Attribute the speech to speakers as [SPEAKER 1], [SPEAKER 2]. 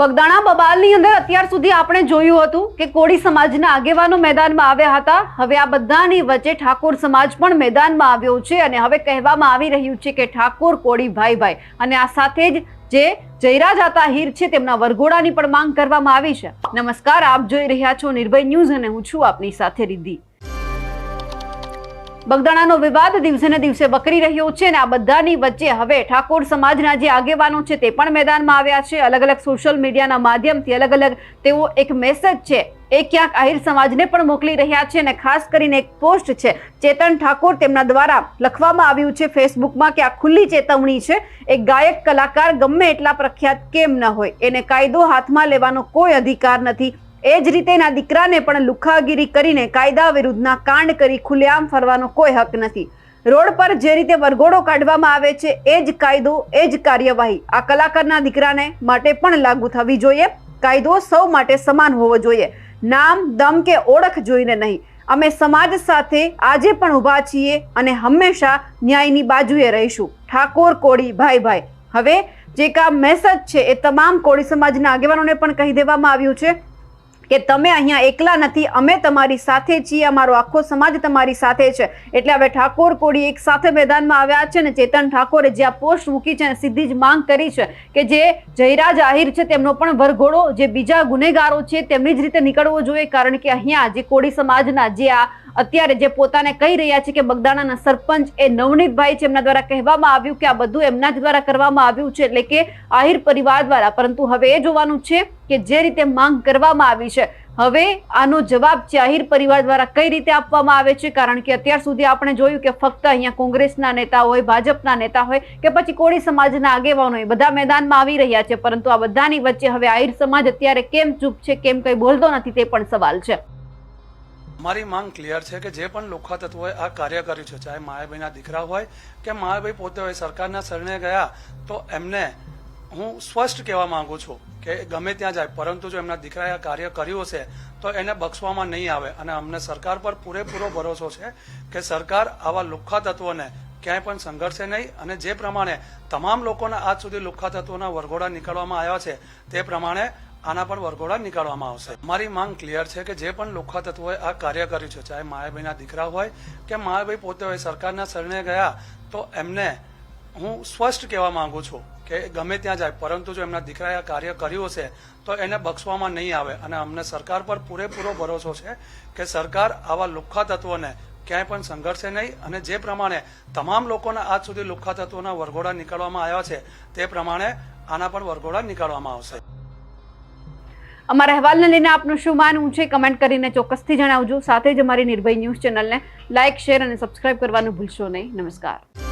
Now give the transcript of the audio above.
[SPEAKER 1] બગદાણા બબાલની અંદર અત્યાર સુધી આપણે જોયું હતું કે કોળી સમાજના આગેવાનો મેદાનમાં આવ્યા હતા। હવે આ બધાની વચ્ચે ઠાકોર સમાજ પણ મેદાનમાં આવ્યો છે અને હવે કહેવામાં આવી રહ્યું છે કે ઠાકોર કોળી ભાઈ ભાઈ અને આ સાથે જ જે જયરાજ આહિર છે તેમના વરઘોડાની પણ માંગ કરવામાં આવી છે। નમસ્કાર, આપ જોઈ રહ્યા છો નિર્ભય ન્યૂઝ અને હું છું આપની સાથે રિદ્ધિ। બગદાણાનો વિવાદ દિવસે ને દિવસે વકરી રહ્યો છે અને આ બધાની વચ્ચે હવે ઠાકોર સમાજના જે આગેવાનો છે તે પણ મેદાનમાં આવ્યા છે। અલગ અલગ સોશિયલ મીડિયાના માધ્યમથી અલગ અલગ તેઓ એક મેસેજ છે એ ક્યાંક આહિર સમાજને પણ મોકલી રહ્યા છે અને ખાસ કરીને એક પોસ્ટ છે ચેતન ઠાકોર તેમના દ્વારા લખવામાં આવ્યું છે ફેસબુકમાં કે આ ખુલ્લી ચેતવણી છે, એક ગાયક કલાકાર ગમે એટલા પ્રખ્યાત કેમ ન હોય એને કાયદો હાથમાં લેવાનો કોઈ અધિકાર નથી। એ જ રીતે એના દીકરાને પણ લુખાગીરી કરીને કાયદા વિરુદ્ધના કાંડ કરી ખુલ્લેઆમ ફરવાનો કોઈ હક નથી। રોડ પર જે રીતે વરઘોડો કાઢવામાં આવે છે એ જ કાયદો, એ જ કાર્યવાહી આ કલાકારના દીકરાને માટે પણ લાગુ થવી જોઈએ। કાયદો સૌ માટે સમાન હોવો જોઈએ, નામ, દમ કે ઓળખ જોઈને નહીં। અમે સમાજ સાથે આજે પણ ઊભા છીએ અને હંમેશા ન્યાયની બાજુએ રહીશું। ઠાકોર કોળી ભાઈ ભાઈ। હવે જે કા મેસેજ છે એ તમામ કોળી સમાજના આગેવાનોને પણ કહી દેવામાં આવ્યું છે કે તમે અહીંયા એકલા નથી, અમે તમારી સાથે છીએ, અમારો આખો સમાજ તમારી સાથે છે। એટલે હવે ઠાકોર કોળી એક સાથે મેદાનમાં આવ્યા છે અને ચેતન ઠાકોરે જે આ પોસ્ટ મૂકી છે અને સીધી જ માંગ કરી છે કે જે જયરાજ આહિર છે તેમનો પણ વરઘોડો જે બીજા ગુનેગારો છે તેમની જ રીતે નીકળવો જોઈએ। કારણ કે અહીંયા જે કોળી સમાજના જે આ અત્યારે જે પોતાને કહી રહ્યા છે કે બગદાણાના સરપંચ એ નવનીતભાઈ છે, એમના દ્વારા કહેવામાં આવ્યું કે આ બધું એમના જ દ્વારા કરવામાં આવ્યું છે, એટલે કે આહિર પરિવાર દ્વારા। પરંતુ હવે એ જોવાનું છે કે જે રીતે માંગ કરવામાં આવી છે હવે આનો જવાબ છે આહિર પરિવાર દ્વારા કઈ રીતે આપવામાં આવે છે। કારણ કે અત્યાર સુધી આપણે જોયું કે ફક્ત અહીંયા કોંગ્રેસના નેતા હોય, ભાજપના નેતા હોય કે પછી કોળી સમાજના આગેવાનો હોય, બધા મેદાનમાં આવી રહ્યા છે, પરંતુ આ બધાની વચ્ચે હવે આહિર સમાજ અત્યારે કેમ ચૂપ છે, કેમ કઈ બોલતો નથી તે પણ સવાલ છે।
[SPEAKER 2] અમારી માંગ ક્લિયર છે કે જે પણ લુખ્ખા તત્વોએ આ કાર્ય કર્યું છે, ચાહે માયાભાઈના દીકરા હોય કે માયાભાઈ પોતે હોય, સરકારના શરણે ગયા તો એમને હું સ્પષ્ટ કહેવા માંગુ છું કે ગમે ત્યાં જાય, પરંતુ જો એમના દીકરાએ આ કાર્ય કર્યું હશે તો એને બક્ષવામાં નહીં આવે। અને અમને સરકાર પર પૂરેપૂરો ભરોસો છે કે સરકાર આવા લુખ્ખા તત્વોને ક્યાંય પણ સંઘર્ષે નહીં અને જે પ્રમાણે તમામ લોકોના આજ સુધી લુખ્ખા તત્વોના વરઘોડા નીકળવામાં આવ્યા છે તે પ્રમાણે આના પણ વરઘોડા નીકાળવામાં આવશે। અમારી માંગ ક્લિયર છે કે જે પણ લુખ્ખા તત્વોએ આ કાર્ય કર્યું છે, ચાહે માયાભાઈના દીકરા હોય કે માયાભાઈ પોતે હોય, સરકારના શરણે ગયા તો એમને હું સ્પષ્ટ કહેવા માંગુ છું કે ગમે ત્યાં જાય, પરંતુ જો એમના દીકરાએ આ કાર્ય કર્યું હશે તો એને બક્ષવામાં નહીં આવે। અને અમને સરકાર પર પૂરેપૂરો ભરોસો છે કે સરકાર આવા લુખ્ખા તત્વોને ક્યાંય પણ સંઘર્ષે નહીં અને જે પ્રમાણે તમામ લોકોના આજ સુધી લુખ્ખા તત્વોના વરઘોડા નીકળવામાં આવ્યા છે તે પ્રમાણે આના પણ વરઘોડા નીકાળવામાં આવશે।
[SPEAKER 1] અમારા અહેવાલને લઈને આપનું શું માનવું છે કમેન્ટ કરીને ચોક્કસથી જણાવજો। સાથે જ અમારી નિર્ભય ન્યૂઝ ચેનલને લાઇક, શેર અને સબસ્ક્રાઇબ કરવાનું ભૂલશો નહીં। નમસ્કાર।